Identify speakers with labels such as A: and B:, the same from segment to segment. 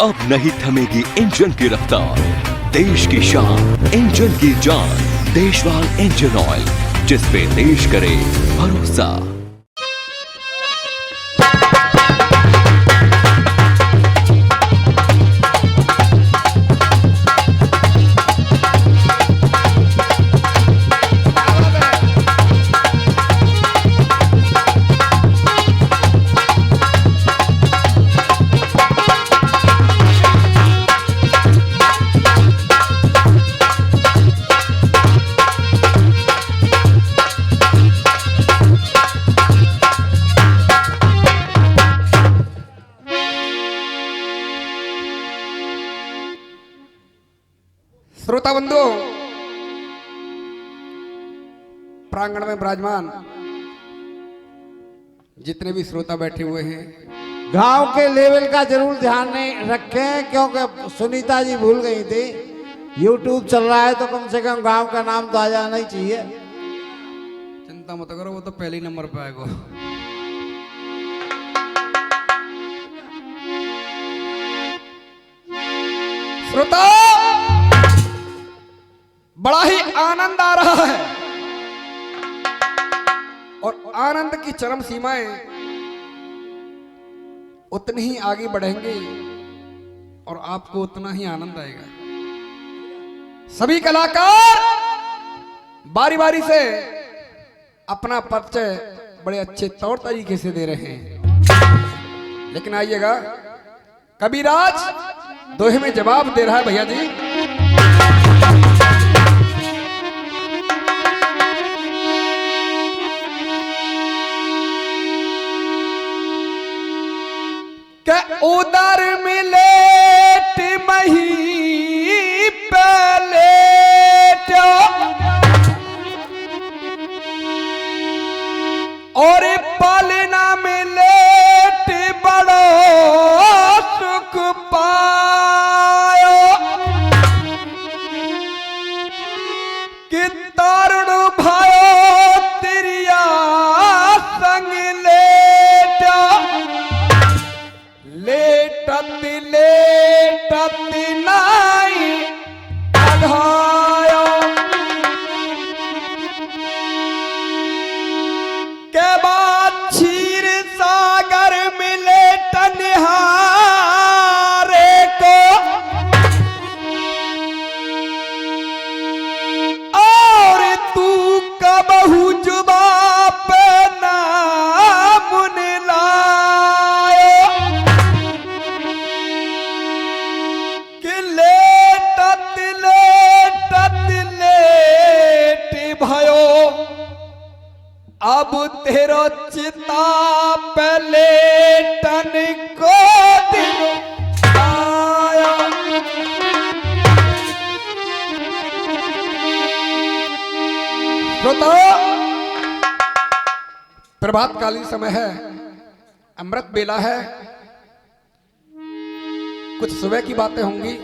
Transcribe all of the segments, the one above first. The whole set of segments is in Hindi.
A: अब नहीं थमेगी इंजन की रफ्तार, देश की शान इंजन की जान, देशवाल इंजन ऑयल, जिस पे देश करे भरोसा।
B: श्रोता बंधु, प्रांगण में विराजमान जितने भी श्रोता बैठे हुए हैं,
C: गांव के लेवल का जरूर ध्यान नहीं रखें, क्योंकि सुनीता जी भूल गई थी। YouTube चल रहा है तो कम से कम गांव का नाम तो आ जाना ही चाहिए।
B: चिंता मत करो, वो तो पहले ही नंबर पे आएगा। श्रोता, बड़ा ही आनंद आ रहा है और आनंद की चरम सीमाएं उतनी ही आगे बढ़ेंगी और आपको उतना ही आनंद आएगा। सभी कलाकार बारी बारी से अपना परिचय बड़े अच्छे तौर तरीके से दे रहे हैं, लेकिन आइएगा, कबीराज दोहे में जवाब दे रहा है। भैया जी, क्या उधर मिलेट मही पलेट और पालना मिलेट बड़ो सुख पायो कि तारुण भयो तिरिया संग लेटा लेटत लेटत नाई अघायो के बाद क्षीर सागर मिले टनिहारे को और तू कबहू जुबा पे नाम लायो कि लेटत लेटत लेट भयो अब तेरो चिता पे लेटन को दिन आया। श्रोताओ, प्रभात कालीन समय है, अमृत बेला है, कुछ सुबह की बातें होंगी।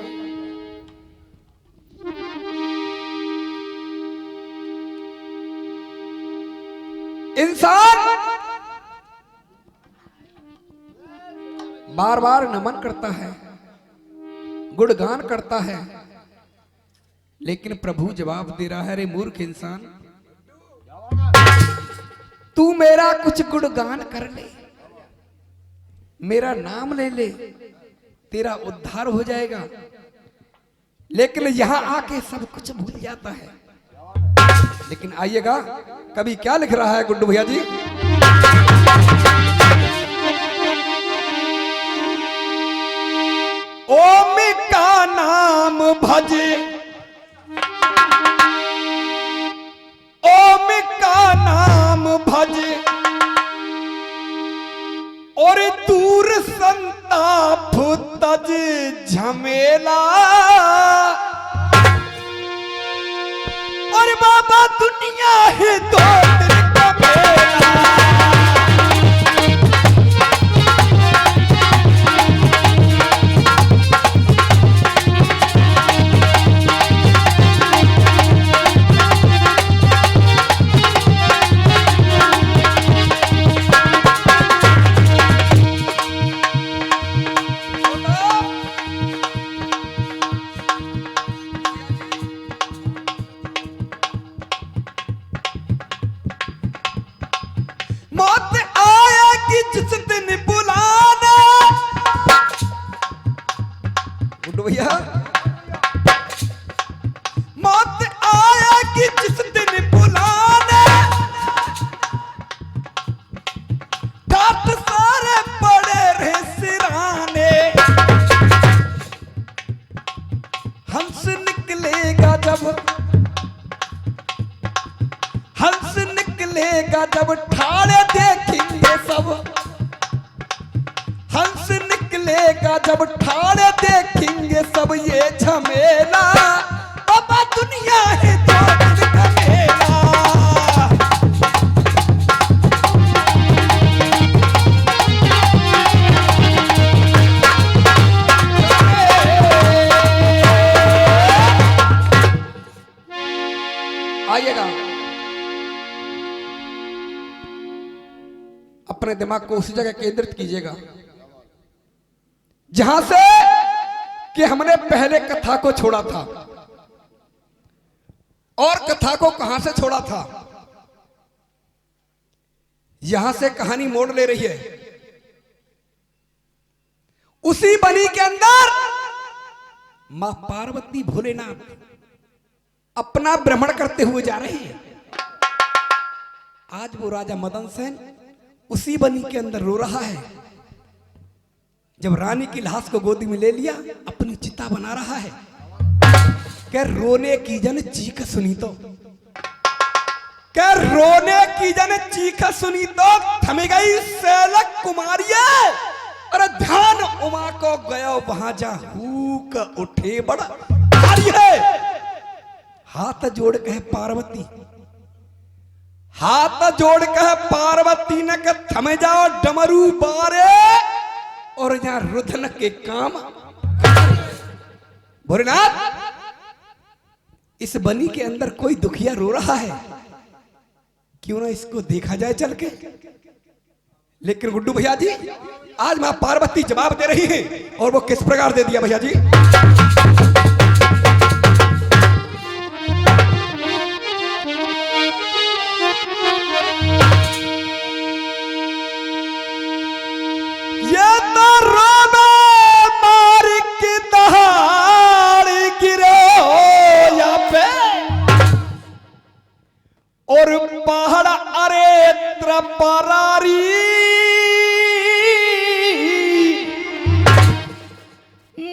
B: इंसान बार बार नमन करता है, गुणगान करता है, लेकिन प्रभु जवाब दे रहा है, रे मूर्ख इंसान, तू मेरा कुछ गुणगान कर ले, मेरा नाम ले ले, तेरा उद्धार हो जाएगा। लेकिन यहां आके सब कुछ भूल जाता है। लेकिन आइएगा, कभी क्या लिख रहा है गुड्डू भैया जी? ओम का नाम भजे, ओम का नाम भजे और दूर संताप तज झमेला और बाबा दुनिया है दो दिन का मेला। गुड्डू भैया मौत आएगी जिस दिन बुलाने ठाट सारे पड़े रहे सिराने हंस निकलेगा जब हंस निकलेगा जब ठाड़े देखेंगे सब हंस निकलेगा जब ठाड़े देखेंगे सब ये झमेला बाबा दुनिया है तो दिन का मेला आइएगा अपने दिमाग को उसी जगह केंद्रित कीजिएगा जहां से कि हमने पहले कथा को छोड़ा था और कथा को कहां से छोड़ा था यहां से कहानी मोड़ ले रही है उसी बनी के अंदर मां पार्वती भोलेनाथ अपना भ्रमण करते हुए जा रहे हैं आज वो राजा मदन सेन उसी बनी के अंदर रो रहा है जब रानी की लाश को गोदी में ले लिया अपनी चिता बना रहा है क्या रोने की जन चीख सुनी तो क्या रोने की जन चीख सुनी तो थम गई सैलक कुमारिया अरे ध्यान उमा को गया वहां जा हुक उठे बड़ा भारी है हाथ जोड़ कहे पार्वती हाथ जोड़ कहे पार्वती न के थम जाओ डमरू बारे और यहां रुदन के काम भोलेनाथ इस बनी के अंदर कोई दुखिया रो रहा है क्यों ना इसको देखा जाए चल के लेकिन गुड्डू भैया जी आज मां पार्वती जवाब दे रही है और वो किस प्रकार दे दिया भैया जी और पहाड़ अरे त्रपरारी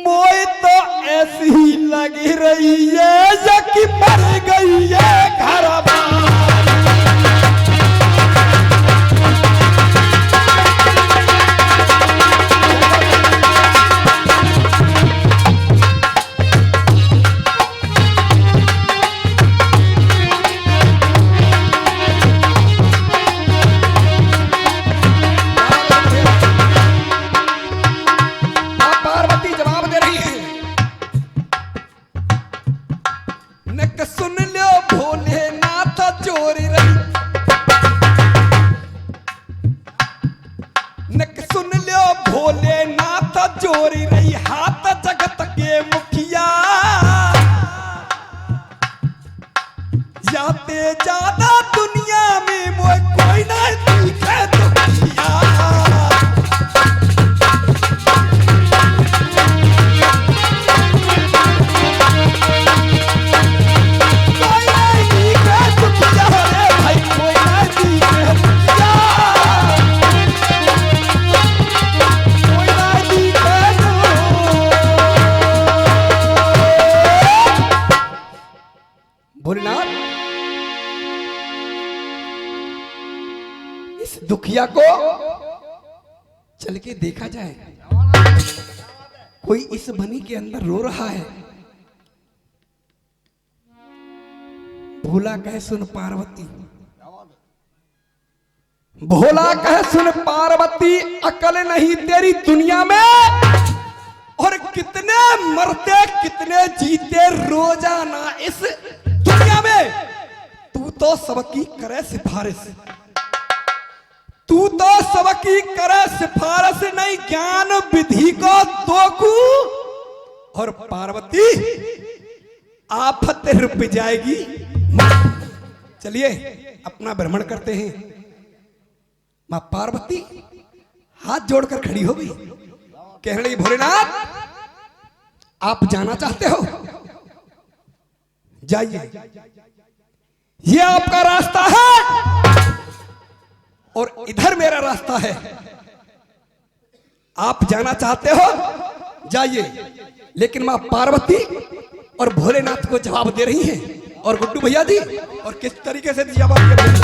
B: मोई तो ऐसी ही लगी रही है कि मर गई है घर चोरी रही हाथ जगत के मुखिया जाते ज्यादा दुनिया में मोए कोई ना दिखे दुखिया कोई नहीं दिखे दुखिया रे भाई कोई ना दिखे दुखिया कोई ना दिखे भोलेनाथ इस दुखिया को चल के देखा जाए कोई इस बनी के अंदर रो रहा है भोला कहे सुन पार्वती भोला कहे सुन पार्वती अकल नहीं तेरी दुनिया में और कितने मरते कितने जीते रोजाना इस दुनिया में तू तो सबकी करे सिफारिश तू तो सबकी करे सिफारिश नहीं ज्ञान विधि को तोकू और पार्वती आफत रुप जाएगी चलिए अपना भ्रमण करते हैं मां पार्वती हाथ जोड़कर खड़ी हो गई कहने लगी भोलेनाथ आप जाना चाहते हो, जाइए, ये आपका रास्ता है और इधर मेरा रास्ता है। आप जाना चाहते हो, जाइए, लेकिन मां पार्वती और भोलेनाथ को जवाब दे रही हैं। और गुड्डू भैया जी, और किस तरीके से जवाब दे रही हैं?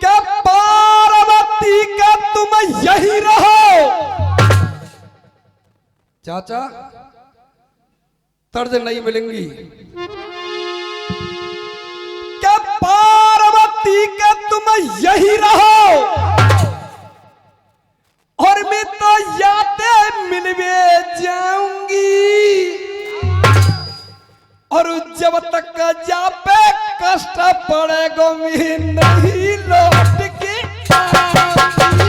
B: क्या पार्वती का तुम यही रहो? चाचा, तर्ज नहीं मिलेंगी। क्या पार्वती का तुम यही रहो और मैं तो यादें मिलवे जाऊंगी, और जब तक जा पे कष्ट पड़ेगा मैं नहीं लौट के आऊंगी।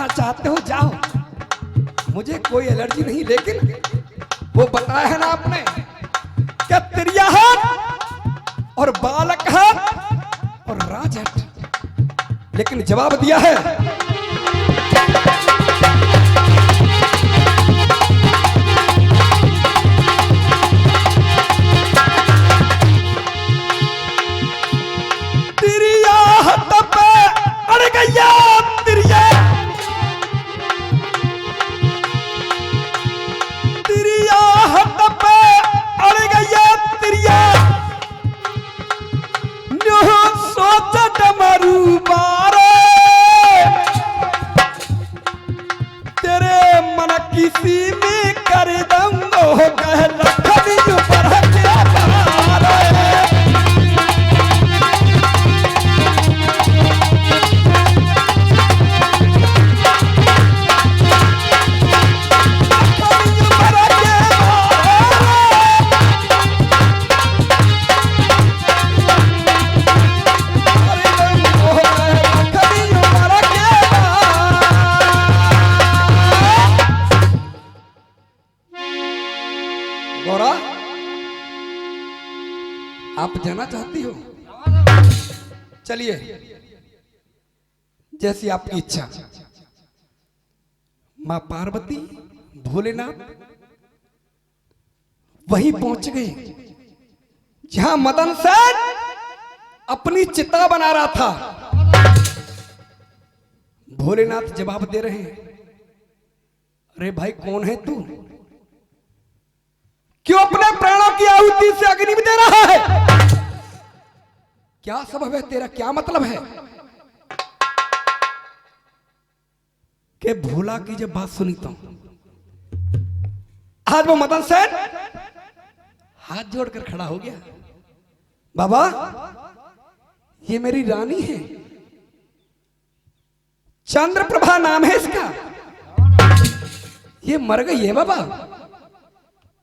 B: चाहते हो जाओ, मुझे कोई एलर्जी नहीं, लेकिन वो बताया है ना आपने क्या त्रिया हाथ और बालक हाथ और राजहट, लेकिन जवाब दिया है त्रिया हाथ पे अड़ गया, त्रिया हाथ पे अड़ गया, त्रिया सोच डमरू बारे, तेरे मन किसी में कर दूंगा कह लखनी पर क्या बारे। गौरा, आप जाना चाहती हो, चलिए, जैसी आपकी इच्छा। मां पार्वती भोलेनाथ वहीं पहुंच गए जहां मदन सेन अपनी चिता बना रहा था। भोलेनाथ जवाब दे रहे हैं, अरे भाई कौन है तू? क्यों अपने प्राणों की आहुति से अग्नि में दे रहा है? क्या सबब है तेरा, क्या मतलब है? कि भोला की जब बात सुनी तो आज वो मदन सेन हाथ जोड़कर खड़ा हो गया, बाबा ये मेरी रानी है, चंद्रप्रभा नाम है इसका, ये मर गई है बाबा,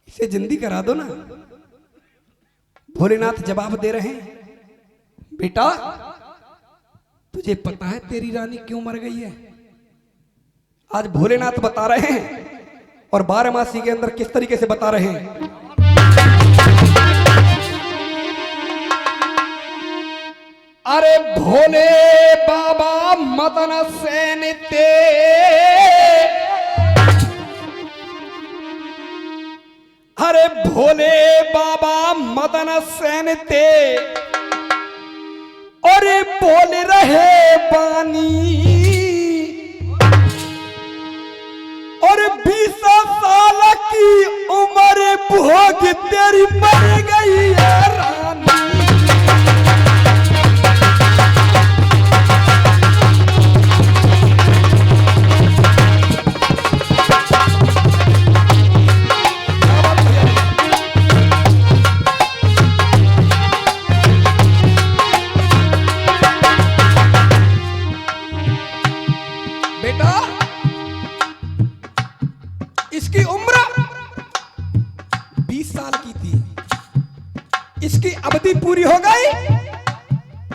B: इसे जिंदी करा दो ना। भोलेनाथ जवाब दे रहे हैं, बेटा तुझे पता है तेरी रानी क्यों मर गई है? आज भोलेनाथ बता रहे हैं और 12 मासी के अंदर किस तरीके से बता रहे हैं। अरे भोले बाबा मदन सेन ते, अरे भोले बाबा मदन सेन ते और बोल रहे बानी, और 20 साल की उम्र भोग तेरी मर गई है रानी। 30 साल की थी। इसकी अवधि पूरी हो गई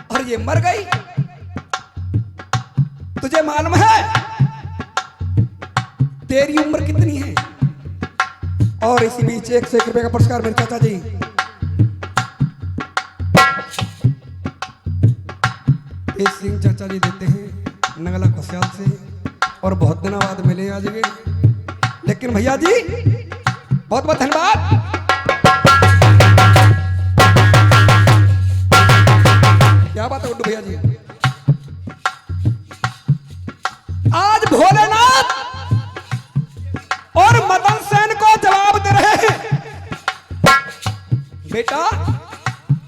B: और ये मर गई। तुझे मालूम है तेरी उम्र कितनी है? और इसी बीच 101 रुपए का पुरस्कार मेरे चाचा जी। सिंह चाचा जी देते हैं नगला खुशहाल से, और बहुत दिनों बाद मिले आज ये। लेकिन भैया जी बहुत बहुत धन्यवाद। क्या बात है गुड्डू भैया जी। आज भोलेनाथ और मदन सेन को जवाब दे रहे हैं, बेटा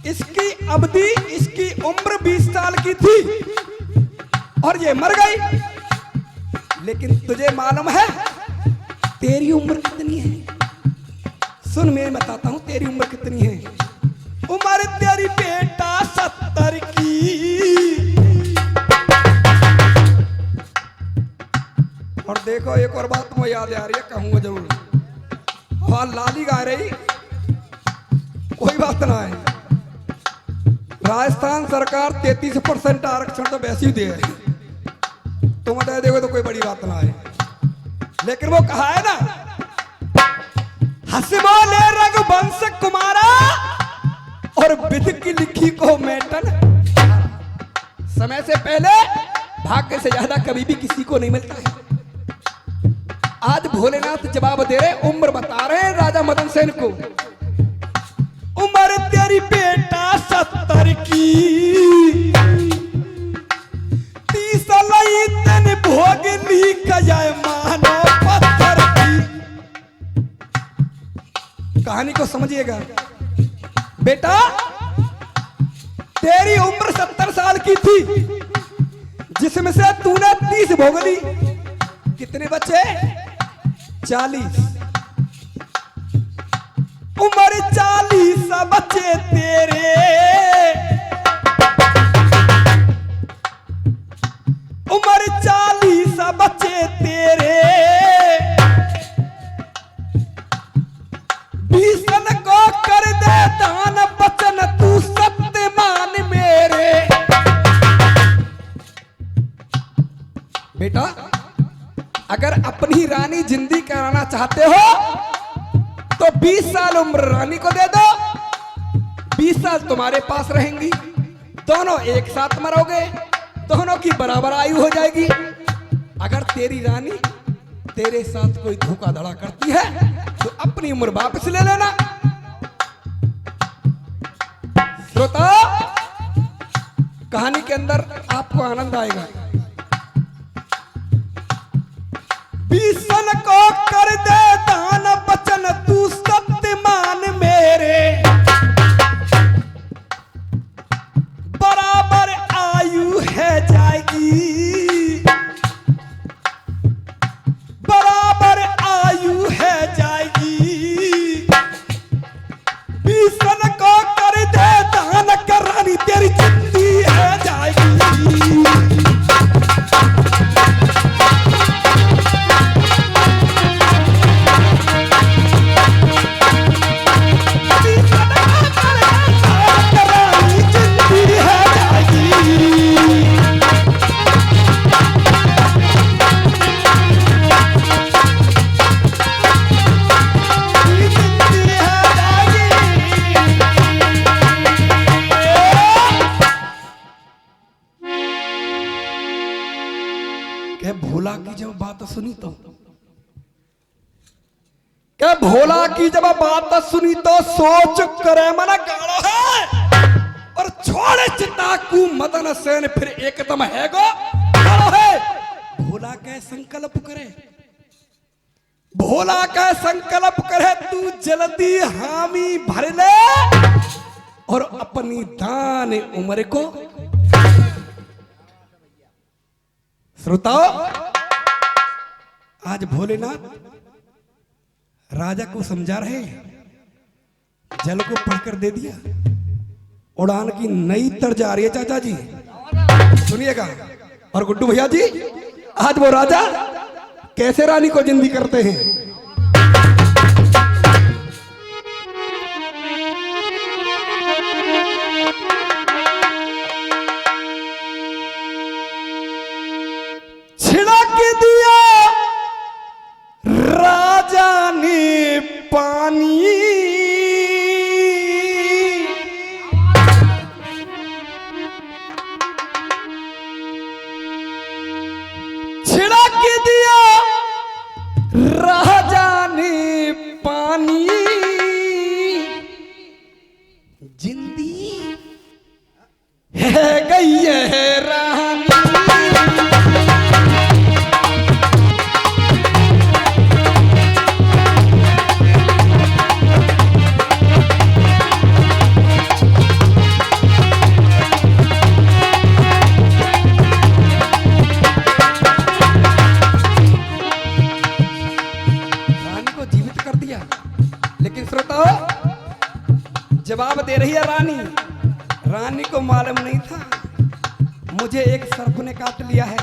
B: इसकी अवधि, इसकी उम्र 20 साल की थी और ये मर गई। लेकिन तुझे मालूम है तेरी उम्र कितनी है? सुन मैं बताता हूं तेरी उम्र कितनी है। उम्र तेरी बेटा 70 की। और देखो एक और बात मुझे याद आ रही है, कहूंगा जरूर। हाँ लाली गा रही, कोई बात ना है। राजस्थान सरकार 33% आरक्षण तो वैसे ही दे है, तुम दे देखो तो कोई बड़ी बात ना है। लेकिन वो कहा है ना, हसबोले रघुवंश कुमारा और विधि की लिखी को मेटन। समय से पहले भाग्य से ज्यादा कभी भी किसी को नहीं मिलता है। आज भोलेनाथ जवाब दे रहे, उम्र बता रहे हैं राजा मदन सेन को। उम्र तेरी बेटा 70 की। 30 लई तन भोग ली कजाए मानो पत्थर की। कहानी को समझिएगा बेटा, तेरी उम्र 70 साल की थी, जिसमें से तूने 30 भोग ली। कितने बच्चे? 40। उम्र 40 बच्चे तेरे। उम्र 40 बच्चे तेरे। भीषण को कर दे दान बचन तू सत्य मान मेरे। बेटा अगर अपनी रानी जिंदगी कराना चाहते हो तो 20 साल उम्र रानी को दे दो, 20 साल तुम्हारे पास रहेंगी। दोनों एक साथ मरोगे, दोनों की बराबर आयु हो जाएगी। अगर तेरी रानी तेरे साथ कोई धोखाधड़ा करती है तो अपनी उम्र वापस ले लेना। श्रोता कहानी के अंदर आपको आनंद आएगा। भीषण को कर दे दान बचन तू सत्य मान मेरे। बराबर आयु है जाएगी, बराबर आयु है जाएगी। भीषण को कर दे दान कर रानी तेरी जिंदगी है जाएगी। भोला की जब बात सुनी तो क्या भोला की जब बात सुनी तो सोच करे मन गाड़ो है और छोड़े चिताकू मदन सेन फिर एकदम है गो गाड़ो है। भोला का संकल्प करे, भोला का संकल्प करे तू जल्दी हामी भर ले और अपनी दान उम्र को। श्रोताओ आज भोलेनाथ राजा को समझा रहे, जल को पढ़कर दे दिया। उड़ान की नई तर्ज आ रही है चाचा जी, सुनिएगा। और गुड्डू भैया जी आज वो राजा कैसे रानी को जिंदी करते हैं। दिया। लेकिन श्रोताओ, जवाब दे रही है रानी। रानी को मालूम नहीं था मुझे एक सर्प ने काट लिया है,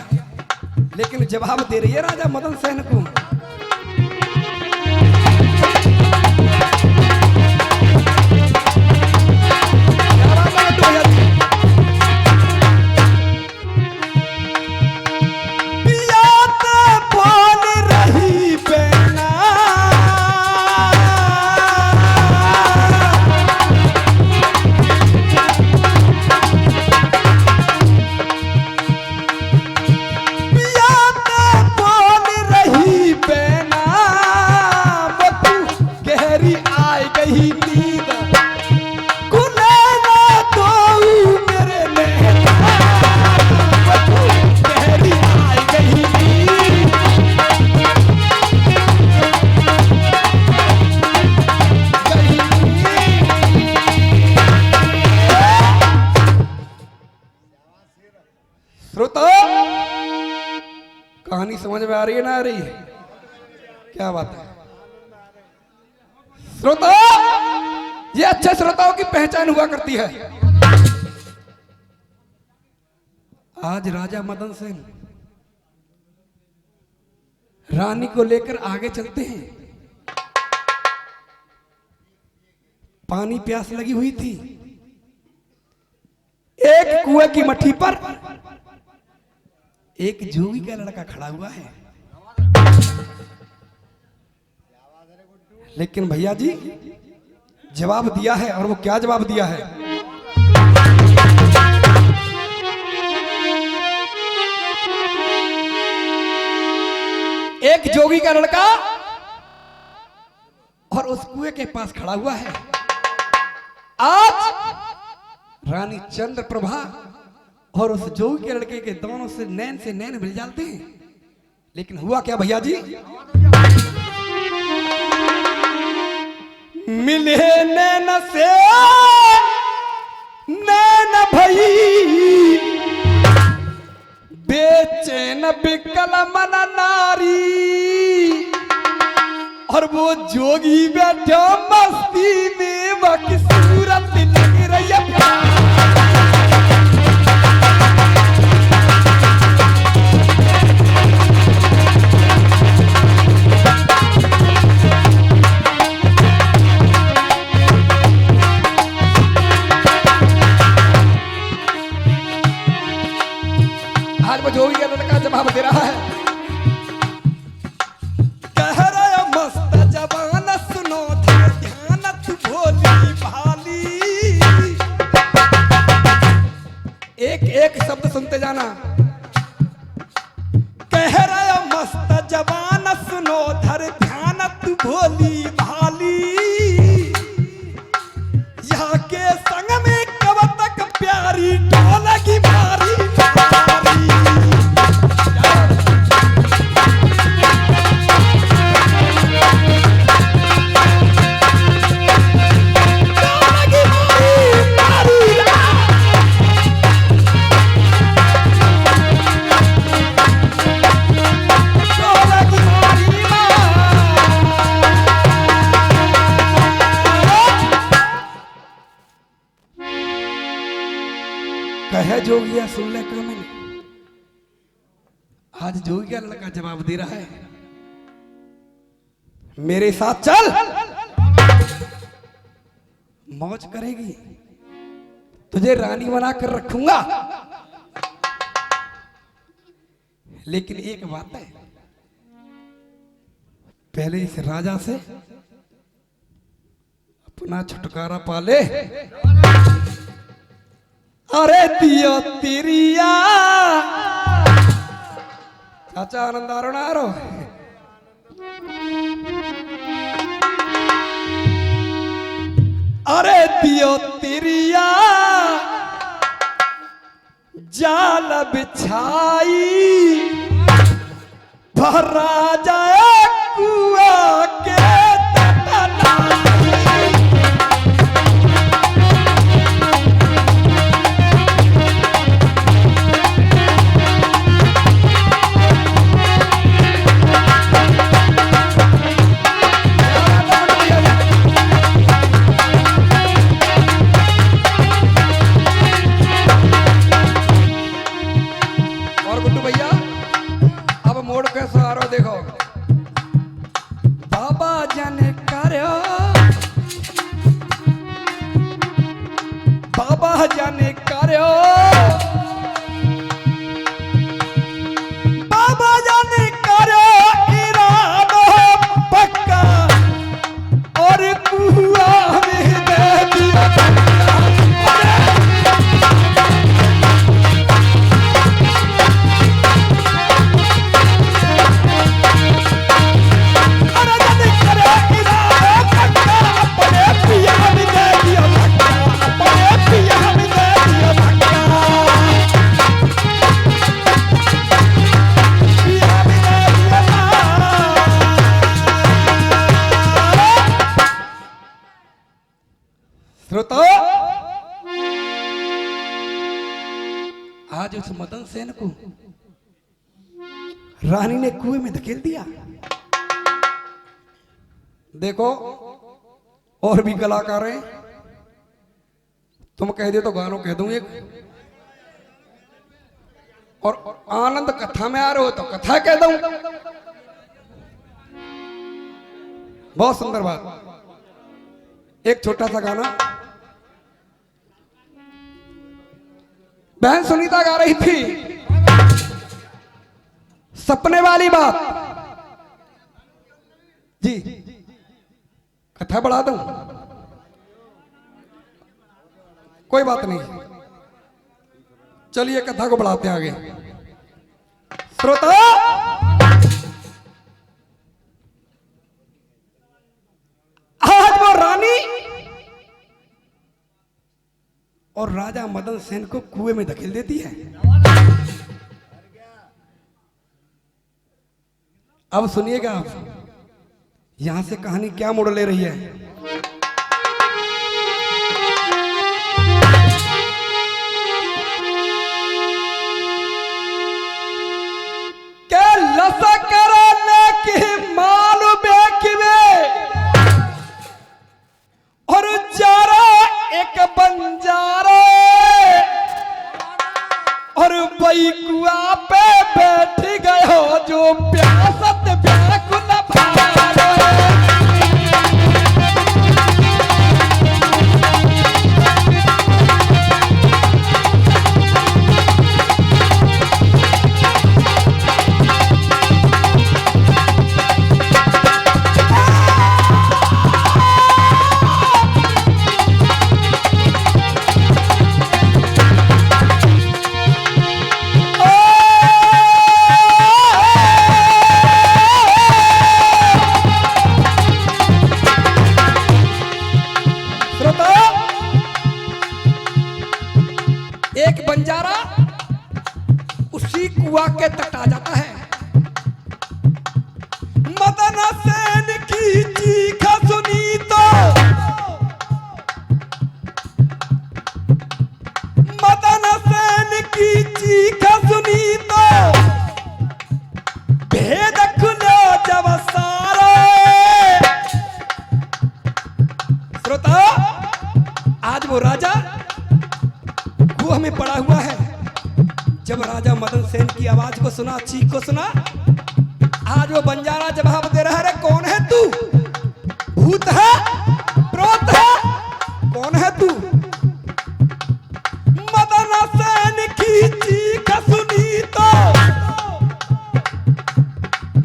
B: लेकिन जवाब दे रही है राजा मदन सेन को। कहानी समझ में आ रही है ना आ रही है? क्या बात है श्रोता, ये अच्छे श्रोताओं की पहचान हुआ करती है। आज राजा मदन सेन रानी को लेकर आगे चलते हैं। पानी प्यास लगी हुई थी। एक कुएं की मट्टी पर एक जोगी का लड़का खड़ा हुआ है। लेकिन भैया जी जवाब दिया है, और वो क्या जवाब दिया है? एक जोगी का लड़का और उस कुएं के पास खड़ा हुआ है। आज रानी चंद्रप्रभा और उस जोगी के लड़के के दोनों से नैन मिल जाते हैं। लेकिन हुआ क्या भैया जी? मिले नैन से नैन भई, बेचैन बिकल मन नारी, और वो जोगी बैठा मस्ती में, वह सूरत लग रही है। आज वो जोगी का लड़का जवाब दे रहा है। कह रहा मस्त जवान सुनो ध्यान तू भोली भाली। एक एक शब्द सुनते जाना। कह रहा मस्त जवान सुनो धर ध्यान तू भोली भाली। यहाँ के संग में कब तक प्यारी ढोलकी मारी। कहे जोगिया सुन ले का मैंने। आज जोगिया लड़का जवाब दे रहा है, मेरे साथ चल, मौज करेगी, तुझे रानी बना कर रखूंगा। लेकिन एक बात है, पहले इस राजा से अपना छुटकारा पाले। अरे दियो तिरिया चाचा आनंद आरो। अरे दियो तिरिया जाल बिछाई, भरा जाए कुआ के जाने करो, बाबा जाने करो, बाबा जाने करो इरादा पक्का और कुआं में दे दिया श्रोता। आज उस मदन सेन को रानी ने कुएं में धकेल दिया। देखो और भी कलाकार हैं, तुम कह दे तो गानों कह दूं एक, और आनंद कथा में आ रहे हो तो कथा कह दूं। बहुत सुंदर बात। एक छोटा सा गाना बहन सुनीता गा रही थी, सपने वाली बात। जी कथा बढ़ा दूं? कोई बात नहीं, चलिए कथा को बढ़ाते हैं आगे। श्रोता, आज वो रानी और राजा मदन सेन को कुएं में धकेल देती है। अब सुनिएगा आप, यहां से कहानी क्या मोड़ ले रही है। क्या लसा कराने की मालूम बेकिवे और जारा एक बंजारा और बई कुआ पे बैठ गए हो जो प्यासत व्याकुल भारे। एक बंजारा उसी कुआ के तट आ जाता है। मदन सेन की चीख सुनी तो मदन सेन की चीख सुनी तो भेद खुलो जब सारे। श्रोता, आज वो राजा कुआं में पड़ा हुआ है। जब राजा मदन सेन की आवाज को सुना, चीख को सुना, आज वो बंजारा जवाब दे रहा है, कौन है तू? भूत है? प्रोत है? कौन है तू? मदन सेन की चीख सुनी तो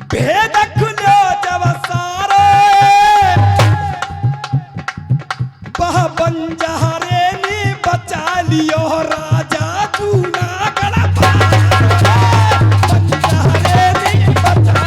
B: भेद खुलो जब सारे। वह बंजारे ने बचा लियो राजा जूनागढ़ बंजारे ने बचा।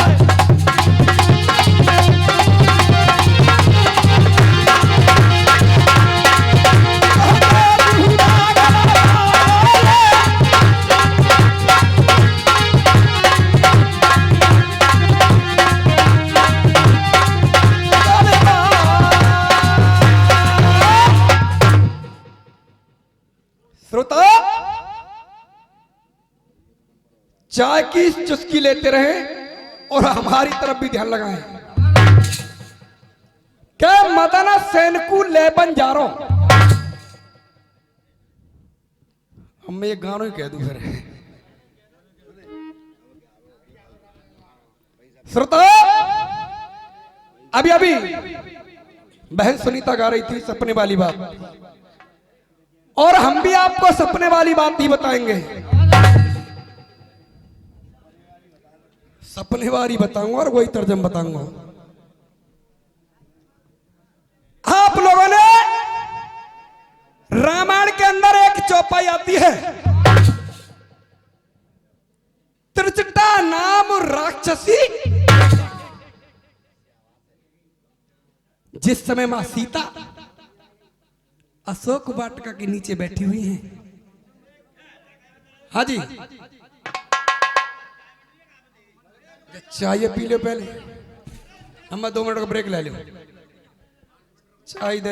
B: श्रोता, चाय की चुस्की लेते रहे और हमारी तरफ भी ध्यान लगाएं। क्या मदन सेन को ले बंजारो, हम मैं ये गानों ही कह दूं फिर। श्रोता, अभी अभी बहन सुनीता गा रही थी सपने वाली बात, और हम भी आपको सपने वाली बात ही बताएंगे। सपने वाली बताऊंगा और वही तर्जम बताऊंगा। आप लोगों ने रामायण के अंदर एक चौपाई आती है, त्रिजटा नाम राक्षसी। जिस समय मां सीता अशोक वाटिका के नीचे बैठी हुई हैं, हाँ जी, चाय पी लो पहले, हम 2 मिनट का ब्रेक ले लो, चाय दे।